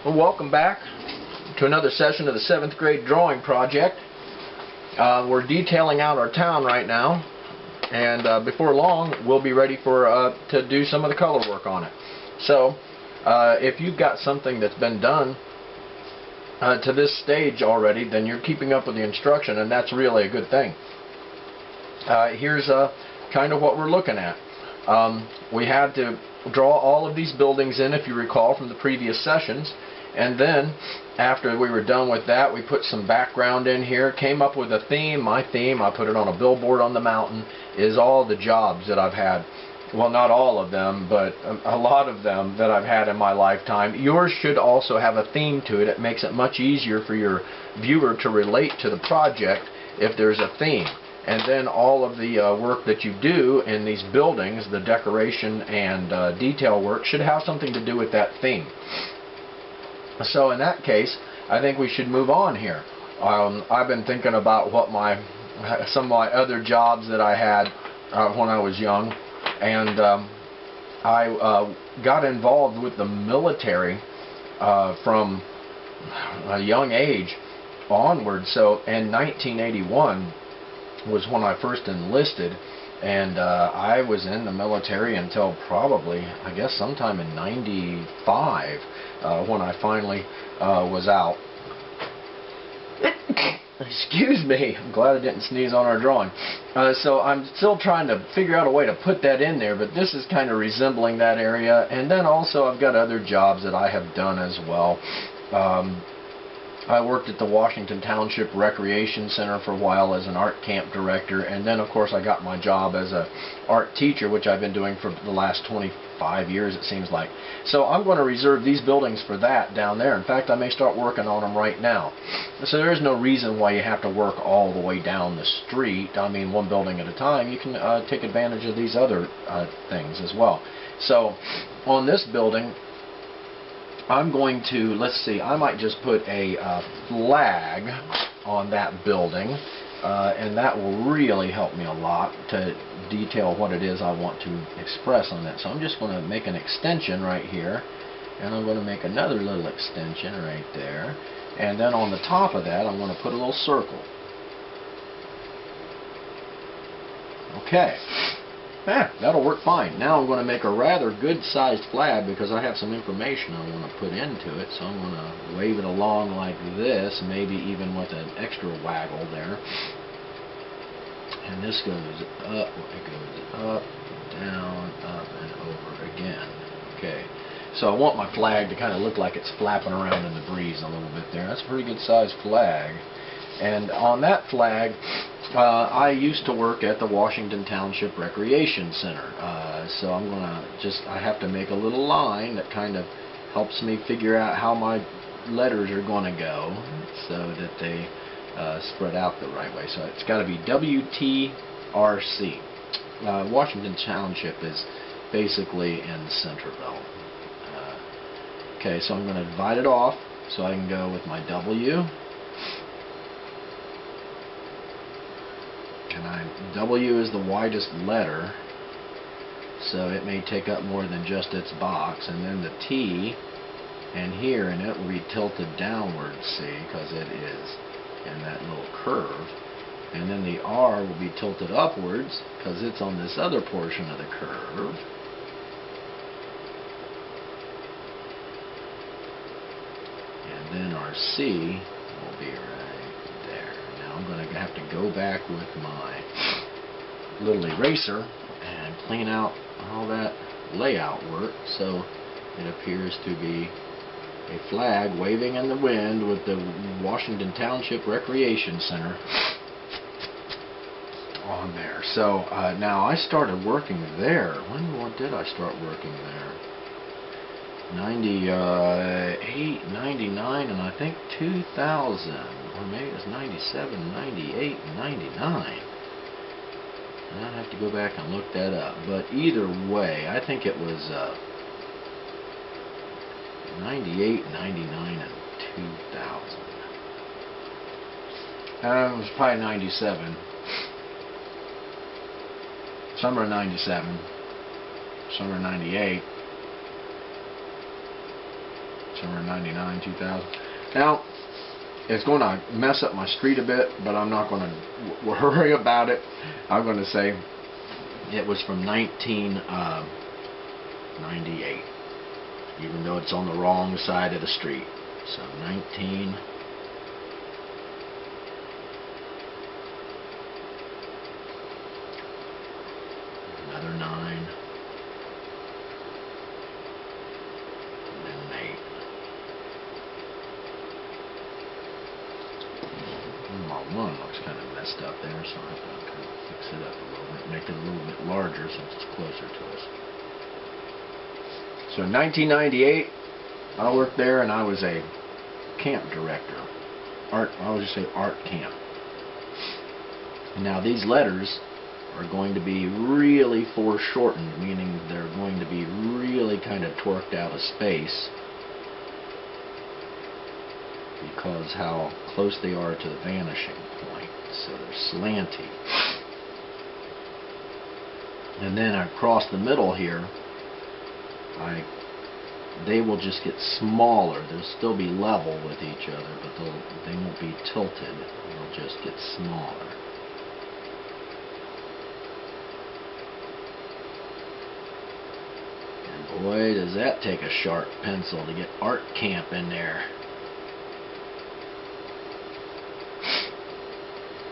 Well, welcome back to another session of the 7th grade drawing project. We're detailing out our town right now, and before long we'll be ready for to do some of the color work on it. So if you've got something that's been done to this stage already, then you're keeping up with the instruction, and that's really a good thing. Here's kind of what we're looking at. We had to draw all of these buildings in, if you recall, from the previous sessions. And then, after we were done with that, we put some background in here, came up with a theme. My theme, I put it on a billboard on the mountain, is all the jobs that I've had. Well, not all of them, but a lot of them that I've had in my lifetime. Yours should also have a theme to it. It makes it much easier for your viewer to relate to the project if there's a theme. And then all of the work that you do in these buildings, the decoration and detail work, should have something to do with that theme. So in that case, I think we should move on here. I've been thinking about what some of my other jobs that I had when I was young, and I got involved with the military from a young age onward. So in 1981 was when I first enlisted, and I was in the military until probably, I guess, sometime in 95 when I finally was out. Excuse me, I'm glad I didn't sneeze on our drawing. So I'm still trying to figure out a way to put that in there, but this is kind of resembling that area. And then also I've got other jobs that I have done as well. I worked at the Washington Township Recreation Center for a while as an art camp director, and then of course I got my job as an art teacher, which I've been doing for the last 25 years, it seems like. So I'm going to reserve these buildings for that down there. In fact, I may start working on them right now. So there is no reason why you have to work all the way down the street. I mean, one building at a time. You can take advantage of these other things as well. So on this building, I'm going to, let's see, I might just put a flag on that building, and that will really help me a lot to detail what it is I want to express on that. So I'm just going to make an extension right here, and I'm going to make another little extension right there, and then on the top of that I'm going to put a little circle. Okay. That'll work fine. Now I'm going to make a rather good-sized flag because I have some information I want to put into it. So I'm going to wave it along like this, maybe even with an extra waggle there. And this goes up, it goes up, down, up, and over again. Okay. So I want my flag to kind of look like it's flapping around in the breeze a little bit there. That's a pretty good-sized flag. And on that flag, I used to work at the Washington Township Recreation Center. So I'm going to I have to make a little line that kind of helps me figure out how my letters are going to go so that they spread out the right way. So it's got to be WTRC. Washington Township is basically in Centerville. Okay, so I'm going to divide it off so I can go with my W. W is the widest letter, so it may take up more than just its box, and then the T, and here, and it will be tilted downward, see, because it is in that little curve, and then the R will be tilted upwards, because it's on this other portion of the curve, and then our C will be right there. Now I'm going to have to go back with my little eraser and clean out all that layout work so it appears to be a flag waving in the wind with the Washington Township Recreation Center on there. So now I started working there. When did I start working there? 98, 99, and I think 2000, or maybe it was 97, 98, 99. I'll have to go back and look that up. But either way, I think it was 98, 99, and 2000. It was probably 97. Summer 97. Summer 98. somewhere in 99, 2000. Now, it's going to mess up my street a bit, but I'm not going to worry about it. I'm going to say it was from 1998, even though it's on the wrong side of the street. So 19. Another 9. And then an 8. My 1 looks kind of messed up there, so I have to kind of fix it up a little bit, make it a little bit larger since it's closer to us. So in 1998, I worked there and I was a camp director. I would just say art camp. Now these letters are going to be really foreshortened, meaning they're going to be really kind of torqued out of space because how close they are to the vanishing point. So they're slanty. And then across the middle here, they will just get smaller. They'll still be level with each other, but they won't be tilted. They'll just get smaller. And boy, does that take a sharp pencil to get art camp in there.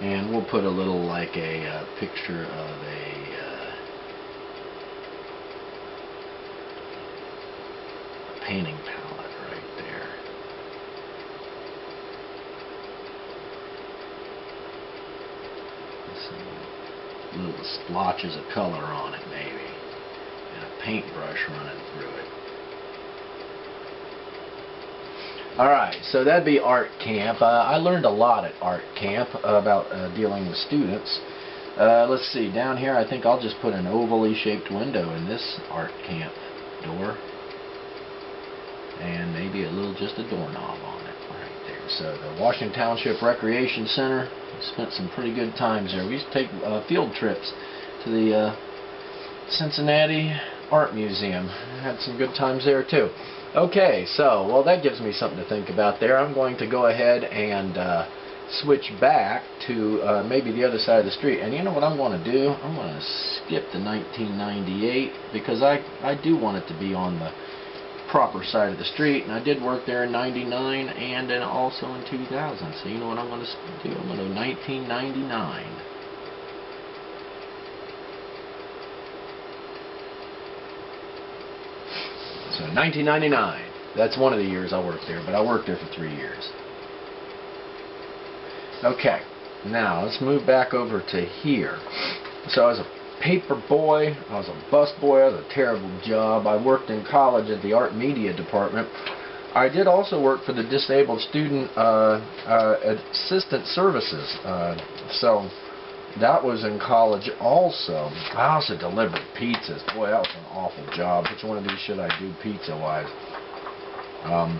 And we'll put a little, like a picture of a painting palette right there. Some little splotches of color on it maybe, and a paintbrush running through it. Alright, so that'd be art camp. I learned a lot at art camp about dealing with students. Let's see, down here I think I'll just put an ovally shaped window in this art camp door. And maybe just a doorknob on it right there. So the Washington Township Recreation Center, we spent some pretty good times there. We used to take field trips to the Cincinnati Art Museum. Had some good times there too. Okay, so, well, that gives me something to think about there. I'm going to go ahead and switch back to maybe the other side of the street. And you know what I'm going to do? I'm going to skip to 1998 because I do want it to be on the proper side of the street, and I did work there in 99 and then also in 2000. So you know what I'm going to do? I'm going to do 1999. So 1999. That's one of the years I worked there, but I worked there for 3 years. Okay, now let's move back over to here. So as a paper boy, I was a bus boy. It was a terrible job. I worked in college at the art media department. I did also work for the disabled student assistant services. So that was in college also. I also delivered pizzas. Boy, that was an awful job. Which one of these should I do pizza wise? I'm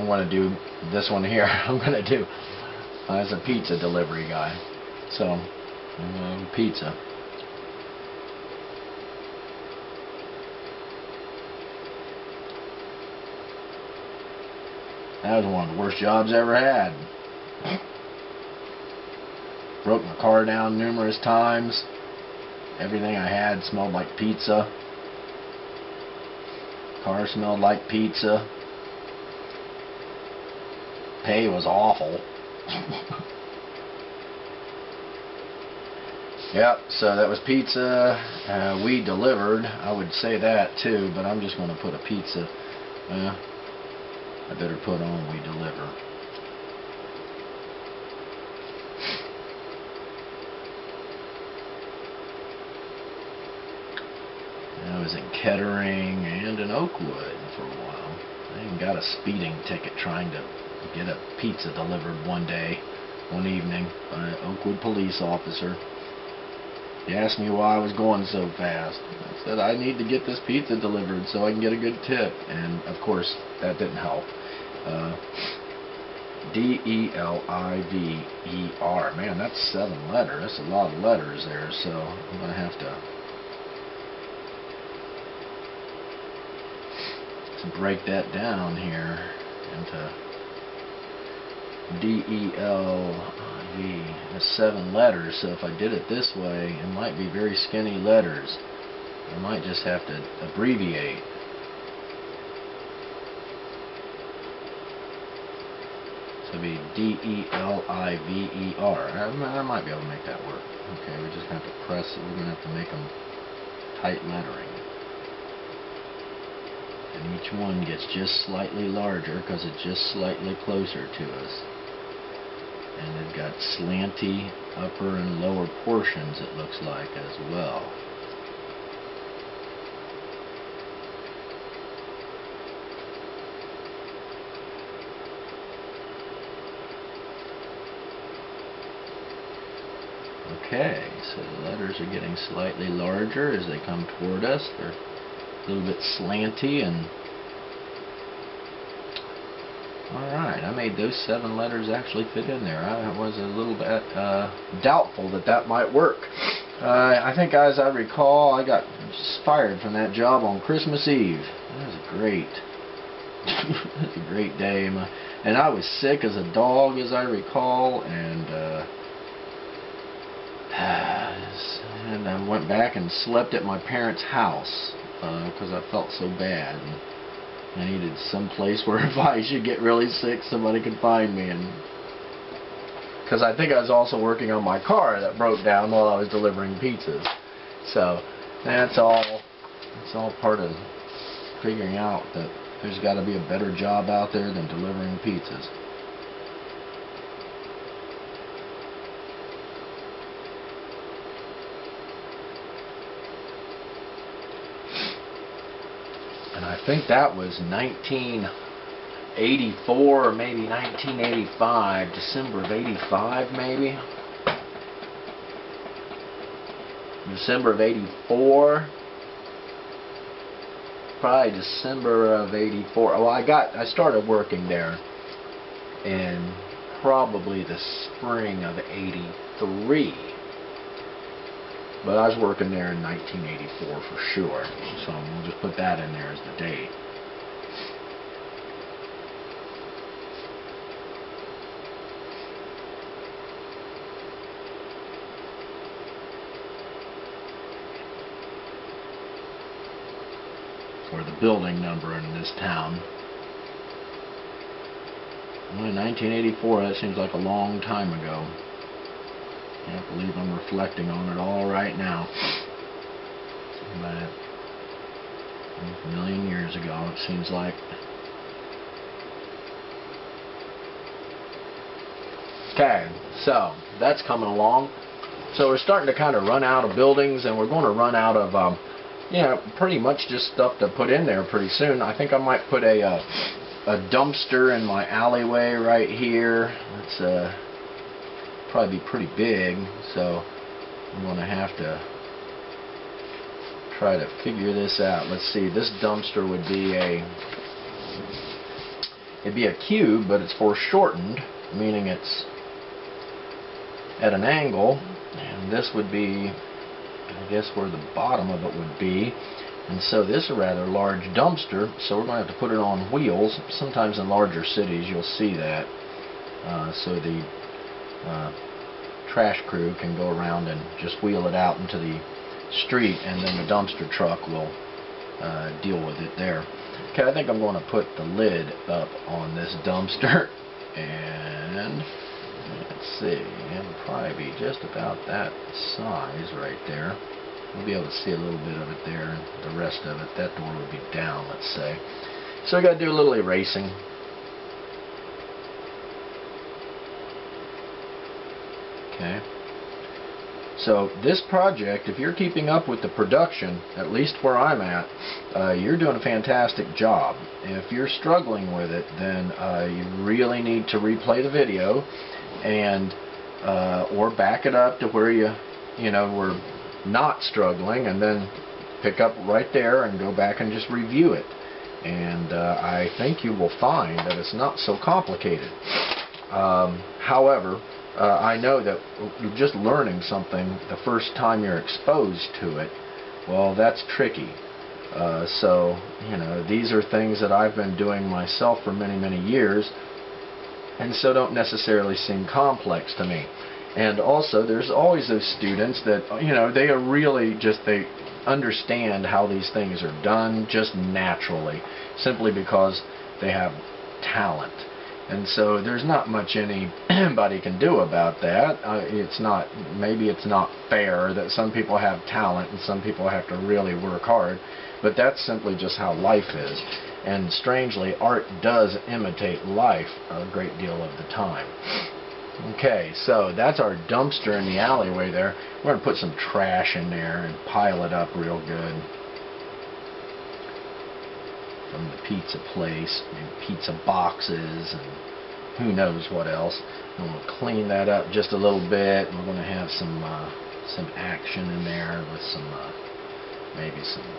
gonna do this one here. I'm gonna do as a pizza delivery guy. So, pizza. That was one of the worst jobs I ever had. Broke my car down numerous times. Everything I had smelled like pizza. Car smelled like pizza. Pay was awful. Yep, so that was pizza. We delivered. I would say that too, but I'm just going to put a pizza. I better put on we deliver. I was in Kettering and in Oakwood for a while. I even got a speeding ticket trying to get a pizza delivered one evening by an Oakwood police officer. He asked me why I was going so fast. I said I need to get this pizza delivered so I can get a good tip, and of course that didn't help. D-E-L-I-V-E-R. Man, that's 7 letters. That's a lot of letters there, so I'm going to have to let's break that down here into D-E-L-I-V. That's 7 letters, so if I did it this way, it might be very skinny letters. I might just have to abbreviate. So it'd be D-E-L-I-V-E-R. I might be able to make that work. Okay, we just have to press it. We're going to have to make them tight lettering. And each one gets just slightly larger because it's just slightly closer to us. And they've got slanty upper and lower portions, it looks like, as well. Okay, so the letters are getting slightly larger as they come toward us. They're a little bit slanty, and alright, I made those 7 letters actually fit in there. I was a little bit doubtful that that might work. I think, as I recall, I got fired from that job on Christmas Eve. That was great. It was a great day. And I was sick as a dog, as I recall, and I went back and slept at my parents' house because I felt so bad. And I needed some place where if I should get really sick, somebody could find me. And because I think I was also working on my car that broke down while I was delivering pizzas. So that's all part of figuring out that there's got to be a better job out there than delivering pizzas. And I think that was 1984 or maybe 1985, December of 85 maybe. December of 84. Probably December of 84. Well, I started working there in probably the spring of 83. But I was working there in 1984 for sure, so we'll just put that in there as the date. Or the building number in this town. Well, 1984, that seems like a long time ago. Can't believe I'm reflecting on it all right now. But a million years ago, it seems like. Okay, so that's coming along. So we're starting to kind of run out of buildings, and we're going to run out of, pretty much just stuff to put in there pretty soon. I think I might put a dumpster in my alleyway right here. That's probably be pretty big, so I'm going to have to try to figure this out. Let's see, this dumpster would be it'd be a cube, but it's foreshortened, meaning it's at an angle, and this would be, I guess, where the bottom of it would be. And so this is a rather large dumpster, so we're going to have to put it on wheels. Sometimes in larger cities you'll see that, so the trash crew can go around and just wheel it out into the street, and then the dumpster truck will deal with it there. Okay, I think I'm going to put the lid up on this dumpster, and let's see, it'll probably be just about that size right there. We'll be able to see a little bit of it there, and the rest of it, that door would be down, let's say. So we got to do a little erasing. Okay. So this project, if you're keeping up with the production, at least where I'm at, you're doing a fantastic job. If you're struggling with it, then you really need to replay the video, and or back it up to where you were not struggling, and then pick up right there and go back and just review it. And I think you will find that it's not so complicated. However, I know that just learning something the first time you're exposed to it, well, that's tricky. So, you know, these are things that I've been doing myself for many, many years, and so don't necessarily seem complex to me. And also, there's always those students that, you know, they are really just, they understand how these things are done just naturally, simply because they have talent. And so there's not much anybody can do about that. Maybe it's not fair that some people have talent and some people have to really work hard, but that's simply just how life is. And strangely, art does imitate life a great deal of the time. Okay, so that's our dumpster in the alleyway there. We're going to put some trash in there and pile it up real good. From the pizza place, and pizza boxes, and who knows what else. And we'll clean that up just a little bit. We're going to have some action in there with maybe some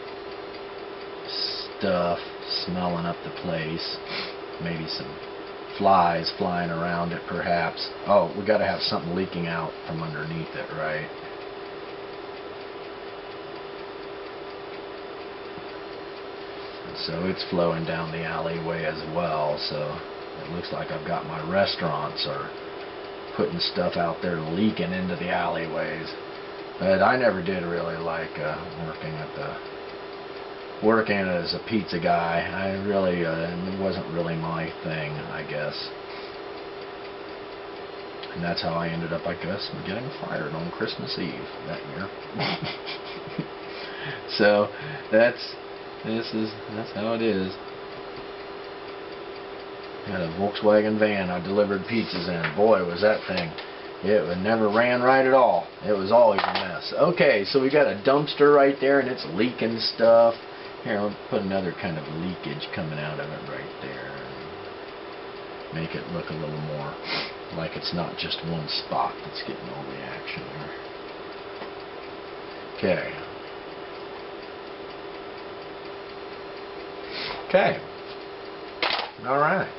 stuff smelling up the place. Maybe some flies flying around it, perhaps. Oh, we got to have something leaking out from underneath it, right? And so it's flowing down the alleyway as well. So it looks like I've got my restaurants are putting stuff out there leaking into the alleyways. But I never did really like working as a pizza guy. I really, it wasn't really my thing, I guess. And that's how I ended up, I guess, getting fired on Christmas Eve that year. So that's how it is. I had a Volkswagen van I delivered pizzas in. Boy, was that thing. It never ran right at all. It was always a mess. Okay, so we got a dumpster right there, and it's leaking stuff. Here, I'll put another kind of leakage coming out of it right there. And make it look a little more like it's not just one spot that's getting all the action there. Okay. Okay. All right.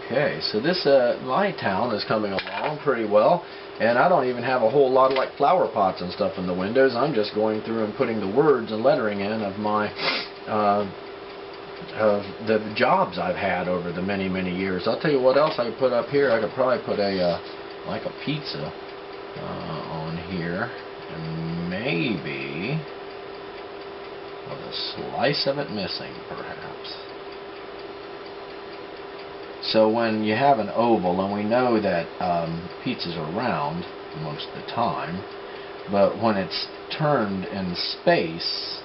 Okay, so this my town is coming along pretty well, and I don't even have a whole lot of like flower pots and stuff in the windows. I'm just going through and putting the words and lettering in of my of the jobs I've had over the many years. I'll tell you what else I could put up here. I could probably put a like a pizza on here, and maybe with a slice of it missing, perhaps. So when you have an oval, and we know that pizzas are round most of the time, but when it's turned in space,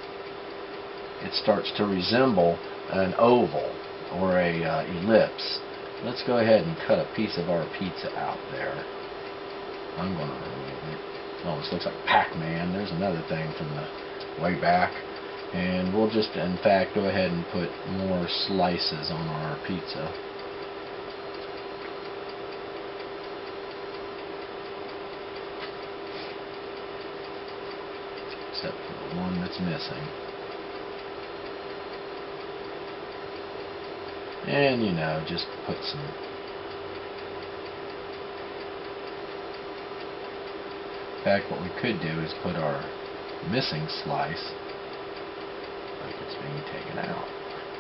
it starts to resemble an oval or a ellipse. Let's go ahead and cut a piece of our pizza out there. I'm going to, oh, this looks like Pac-Man. There's another thing from the way back. And we'll just, in fact, go ahead and put more slices on our pizza. Except for the one that's missing. And, you know, just put some. In fact, what we could do is put our missing slice like it's being taken out.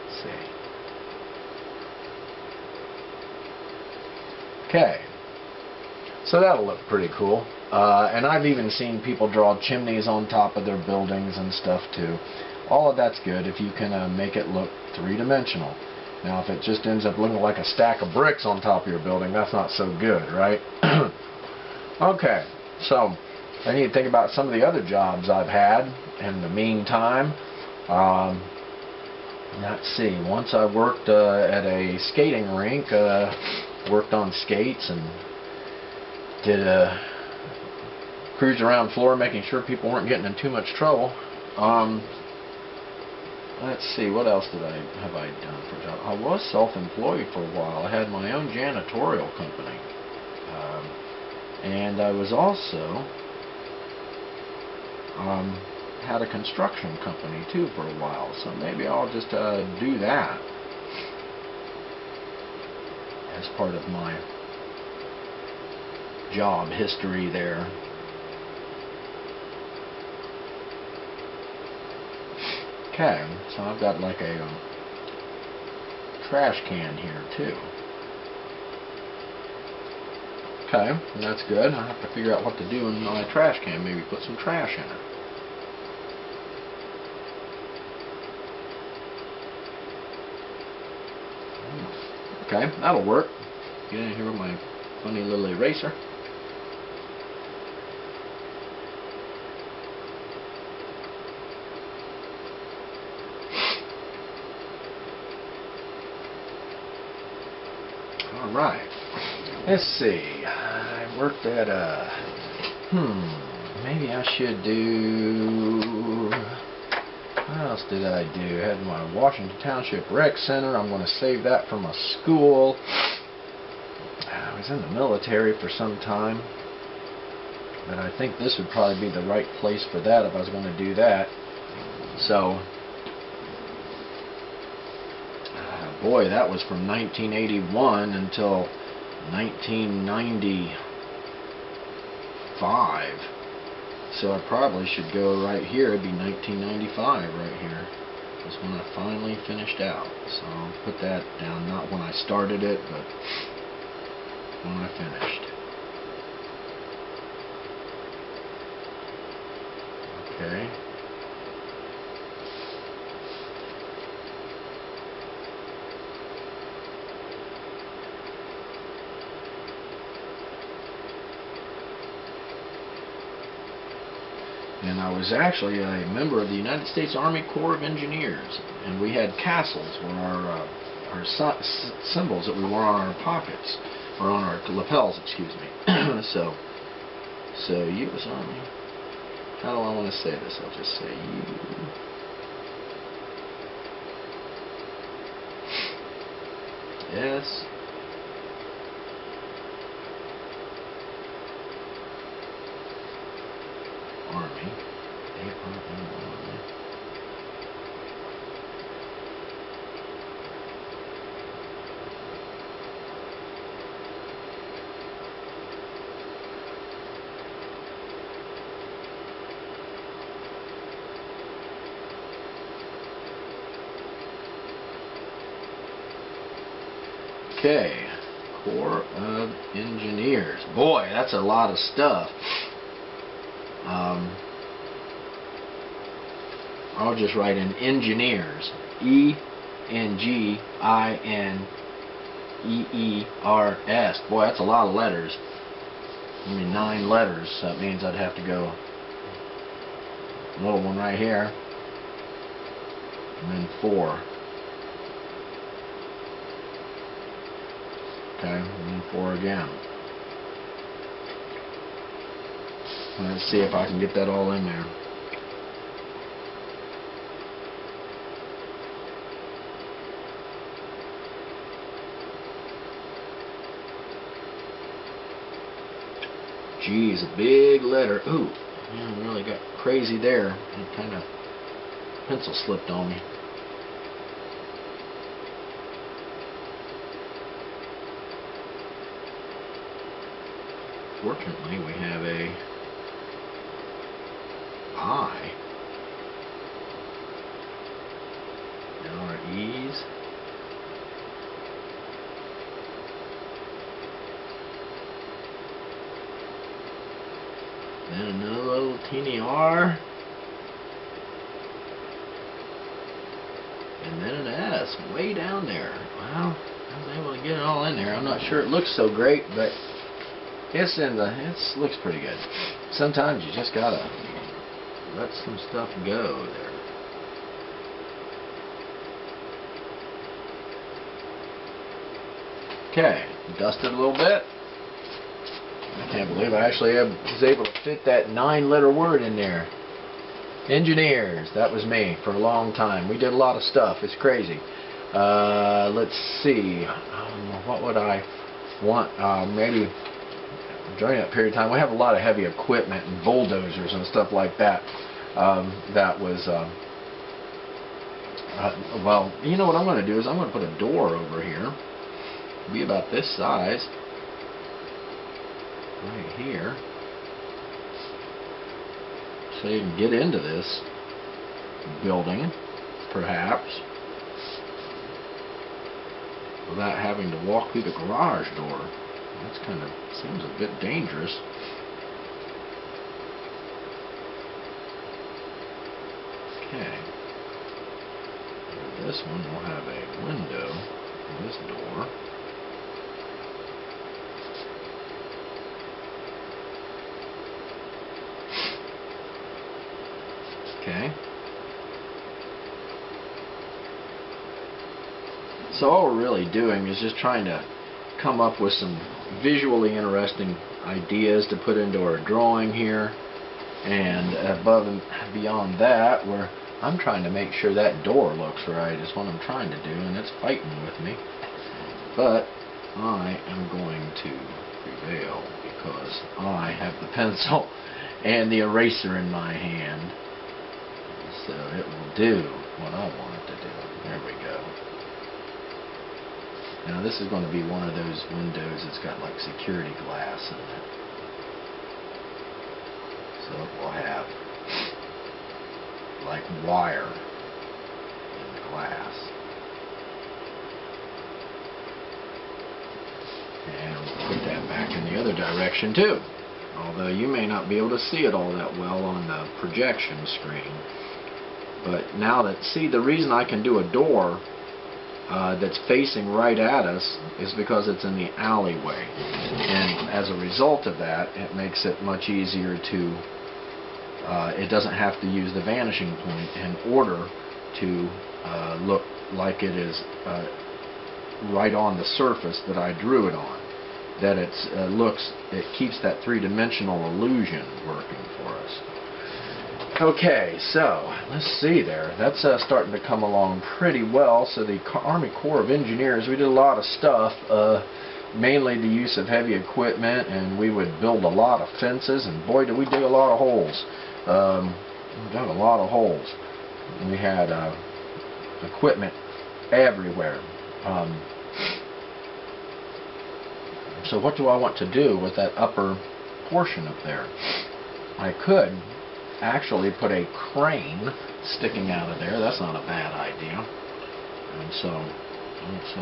Let's see. Okay. So that'll look pretty cool. And I've even seen people draw chimneys on top of their buildings and stuff too. All of that's good if you can make it look three-dimensional. Now if it just ends up looking like a stack of bricks on top of your building, that's not so good, right? Okay, so I need to think about some of the other jobs I've had in the meantime. Let's see, once I worked at a skating rink, worked on skates and did a cruise around floor making sure people weren't getting in too much trouble. Let's see, what else have I done for a job? I was self-employed for a while. I had my own janitorial company. And I was also had a construction company too for a while. So maybe I'll just do that as part of my job history there. Okay, so I've got like a trash can here too. Okay, that's good. I have to figure out what to do in my trash can. Maybe put some trash in it. Okay, that'll work. Get in here with my funny little eraser. Alright, let's see. I worked at maybe I should do, what else did I do? I had my Washington Township Rec Center. I'm going to save that for my school. I was in the military for some time, but I think this would probably be the right place for that if I was going to do that. So, boy, that was from 1981 until 1995. So I probably should go right here. It'd be 1995 right here. That's when I finally finished out. So I'll put that down, not when I started it, but when I finished. Okay. And I was actually a member of the United States Army Corps of Engineers, and we had castles where our symbols that we wore on our pockets, or on our lapels, excuse me. so U.S. Army. How do I want to say this? I'll just say U.S. Army. A-R-M-I. Okay, Corps of Engineers. Boy, that's a lot of stuff. I'll just write in engineers. E-N-G-I-N-E-E-R-S. Boy, that's a lot of letters. I mean, 9 letters. So that means I'd have to go a little one right here, and then 4. Okay, and then 4 again. Let's see if I can get that all in there. G is a big letter. Ooh, man, really got crazy there. It kind of pencil slipped on me. Fortunately, we have a I. Now our E's. Then another little teeny R. And then an S way down there. Well, I was able to get it all in there. I'm not sure it looks so great, but it looks pretty good. Sometimes you just gotta let some stuff go there. Okay, dust it a little bit. I can't believe I actually was able to fit that 9-letter word in there. Engineers, that was me for a long time. We did a lot of stuff. It's crazy. Let's see. What would I want? Maybe during that period of time, we have a lot of heavy equipment and bulldozers and stuff like that. That was, well, you know what I'm going to do is I'm going to put a door over here. It'll be about this size. right here, so you can get into this building, perhaps, without having to walk through the garage door. That's kind of, seems a bit dangerous. Okay. This one will have a window in this door. Okay. So all we're really doing is just trying to come up with some visually interesting ideas to put into our drawing here, and above and beyond that, where I'm trying to make sure that door looks right is what I'm trying to do, and it's fighting with me. But I am going to prevail because I have the pencil and the eraser in my hand, so it will do what I want it to do. There we go. Now this is going to be one of those windows that's got like security glass in it. So it will have like wire in the glass. And we'll put that back in the other direction too. Although you may not be able to see it all that well on the projection screen. But now that, see, the reason I can do a door that's facing right at us is because it's in the alleyway, and as a result of that, it makes it much easier to it doesn't have to use the vanishing point in order to look like it is right on the surface that I drew it on, that it keeps that three-dimensional illusion working for us. Okay, so let's see there. That's starting to come along pretty well. So the Army Corps of Engineers, we did a lot of stuff, mainly the use of heavy equipment, and we would build a lot of fences, and boy did we dig a lot of holes. We dug a lot of holes. We had equipment everywhere. So what do I want to do with that upper portion up there? I could actually put a crane sticking out of there. That's not a bad idea. And so let's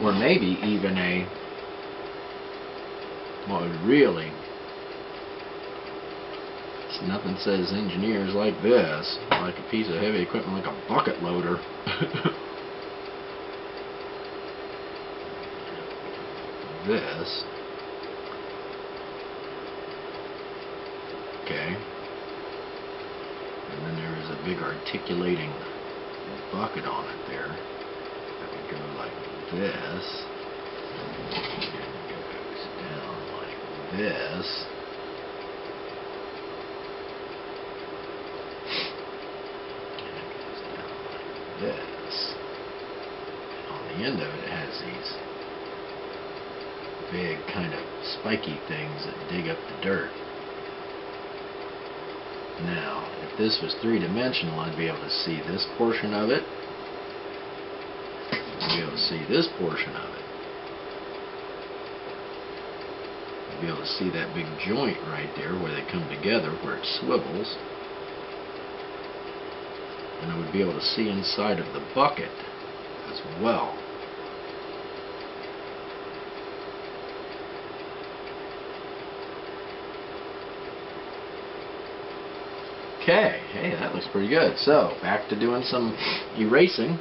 or maybe even a, well, really, nothing says engineers like this, like a piece of heavy equipment, like a bucket loader. This. Okay. And then there is a big articulating bucket on it there. That would go like this. And it goes down like this. And it goes down like this. And on the end of it, it has these big kind of spiky things that dig up the dirt. Now, if this was three-dimensional, I'd be able to see this portion of it. I'd be able to see this portion of it. I'd be able to see that big joint right there where they come together, where it swivels. And I would be able to see inside of the bucket as well. Okay, hey, that looks pretty good. So, back to doing some erasing.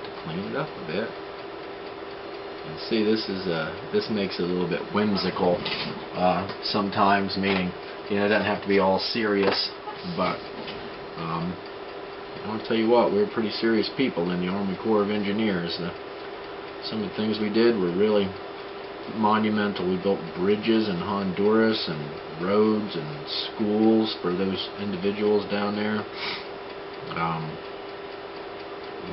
To clean it up a bit. And see, this makes it a little bit whimsical sometimes, meaning, you know, it doesn't have to be all serious, but I'll tell you what, we're pretty serious people in the Army Corps of Engineers. Some of the things we did were really monumental. We built bridges in Honduras and roads and schools for those individuals down there.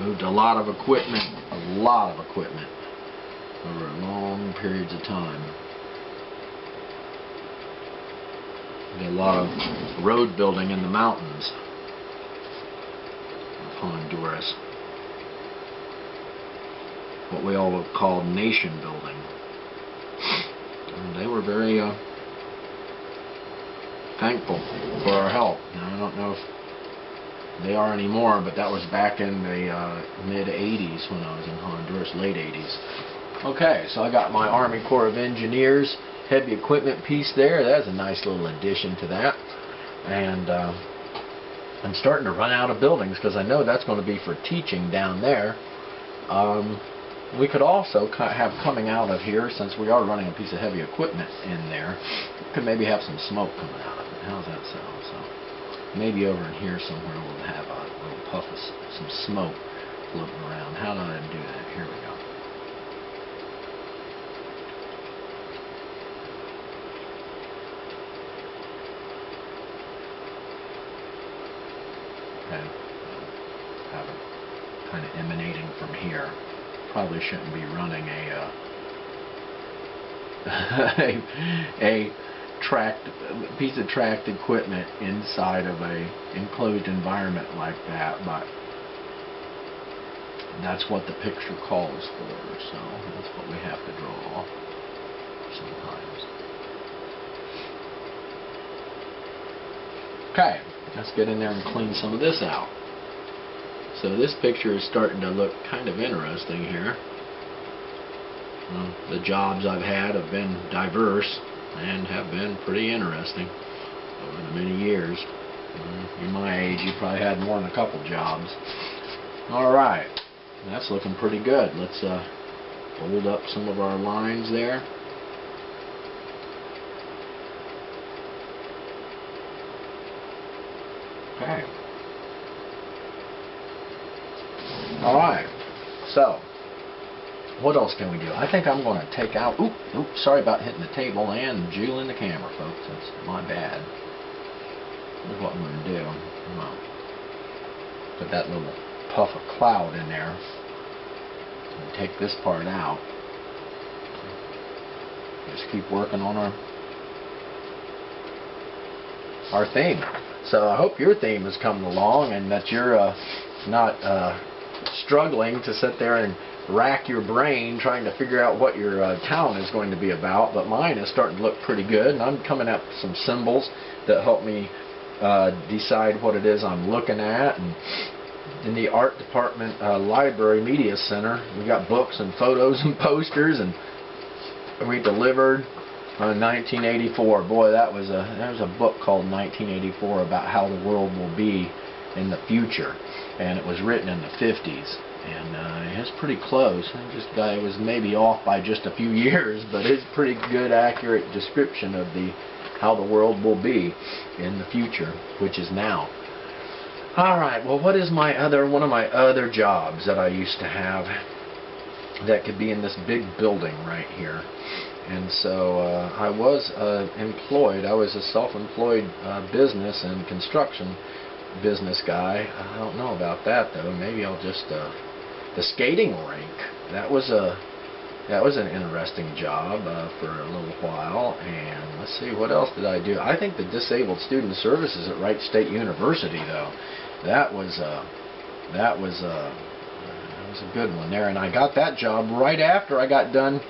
Moved a lot of equipment over long periods of time. Did a lot of road building in the mountains. Honduras. What we all would call nation building. And they were very thankful for our help. Now, I don't know if they are anymore, but that was back in the mid-80s when I was in Honduras, late 80s. Okay, so I got my Army Corps of Engineers heavy equipment piece there. That's a nice little addition to that. And I'm starting to run out of buildings because I know that's going to be for teaching down there. We could also have coming out of here, since we are running a piece of heavy equipment in there, could maybe have some smoke coming out of it. How's that sound? So maybe over in here somewhere we'll have a little puff of some smoke floating around. How do I do that? Here we go. Okay. Have it kind of emanating from here. Probably shouldn't be running a piece of tracked equipment inside of a enclosed environment like that, but that's what the picture calls for, so that's what we have to draw sometimes. Okay, let's get in there and clean some of this out. So this picture is starting to look kind of interesting here. The jobs I've had have been diverse and have been pretty interesting over the many years. In my age, you probably had more than a couple jobs. Alright, that's looking pretty good. Let's hold up some of our lines there. Okay. Alright, so what else can we do? I think I'm going to take out, oops, sorry about hitting the table and jeweling the camera, folks. That's my bad. Here's what I'm going to do. I'm going to put that little puff of cloud in there and take this part out. Just keep working on our theme. So I hope your theme is coming along and that you're not struggling to sit there and rack your brain trying to figure out what your town is going to be about, but mine is starting to look pretty good, and I'm coming up with some symbols that help me decide what it is I'm looking at. And in the art department library media center, we got books and photos and posters, and we delivered 1984. Boy, there's a book called 1984 about how the world will be in the future, and it was written in the 50s, and it's pretty close. It was maybe off by just a few years, but it's a pretty good, accurate description of how the world will be in the future, which is now. All right. Well, what is one of my other jobs that I used to have that could be in this big building right here? And so I was employed. I was a self-employed business and construction business guy. I don't know about that though. Maybe I'll just the skating rink. That was an interesting job for a little while. And let's see, what else did I do? I think the Disabled Student Services at Wright State University though. That was a good one there, and I got that job right after I got done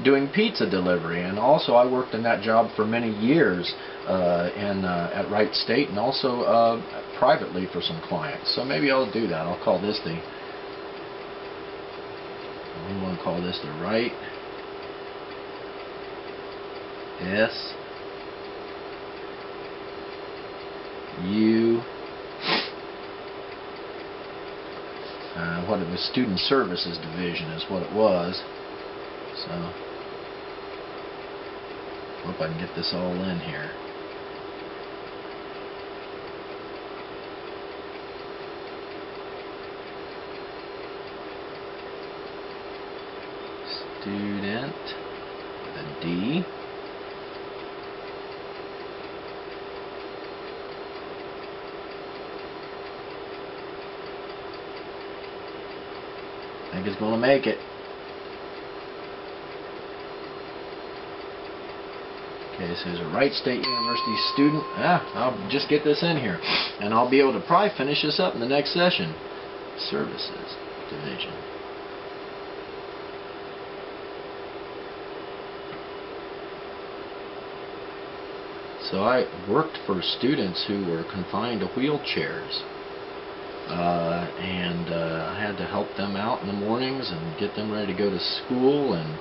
doing pizza delivery, and also I worked in that job for many years at Wright State, and also privately for some clients. So maybe I'll do that. I'll call this the Wright S U what it was, Student Services Division is what it was. So hope I can get this all in here. Student with a D. I think it's going to make it. Okay, so there's a Wright State University student. I'll just get this in here, and I'll be able to probably finish this up in the next session. Services Division. So I worked for students who were confined to wheelchairs, and I had to help them out in the mornings and get them ready to go to school, and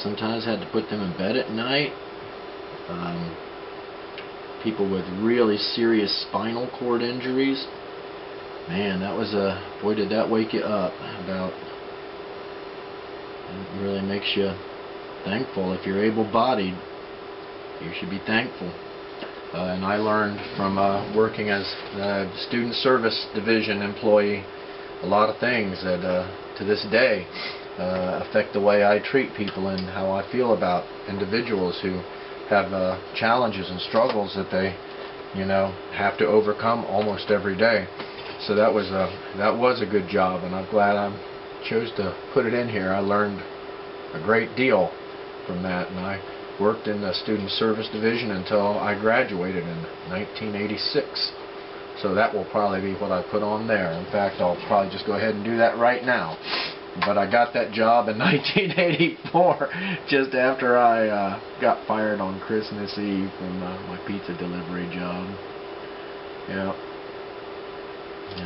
sometimes had to put them in bed at night. People with really serious spinal cord injuries, man, that was boy, did that wake you up. It really makes you thankful. If you're able-bodied, you should be thankful. And I learned from working as a Student Service Division employee a lot of things that to this day affect the way I treat people and how I feel about individuals who have challenges and struggles that they, have to overcome almost every day. So that was a good job, and I'm glad I chose to put it in here. I learned a great deal from that, and I worked in the Student Service Division until I graduated in 1986. So that will probably be what I put on there. In fact, I'll probably just go ahead and do that right now. But I got that job in 1984, just after I got fired on Christmas Eve from my pizza delivery job. Yeah,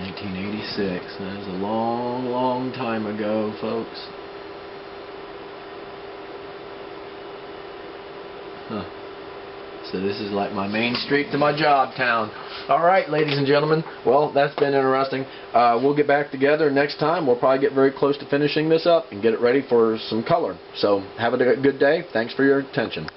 1986. That is a long, long time ago, folks. Huh. So this is like my main street to my job town. Alright, ladies and gentlemen, well, that's been interesting. We'll get back together next time. We'll probably get very close to finishing this up and get it ready for some color. So have a good day. Thanks for your attention.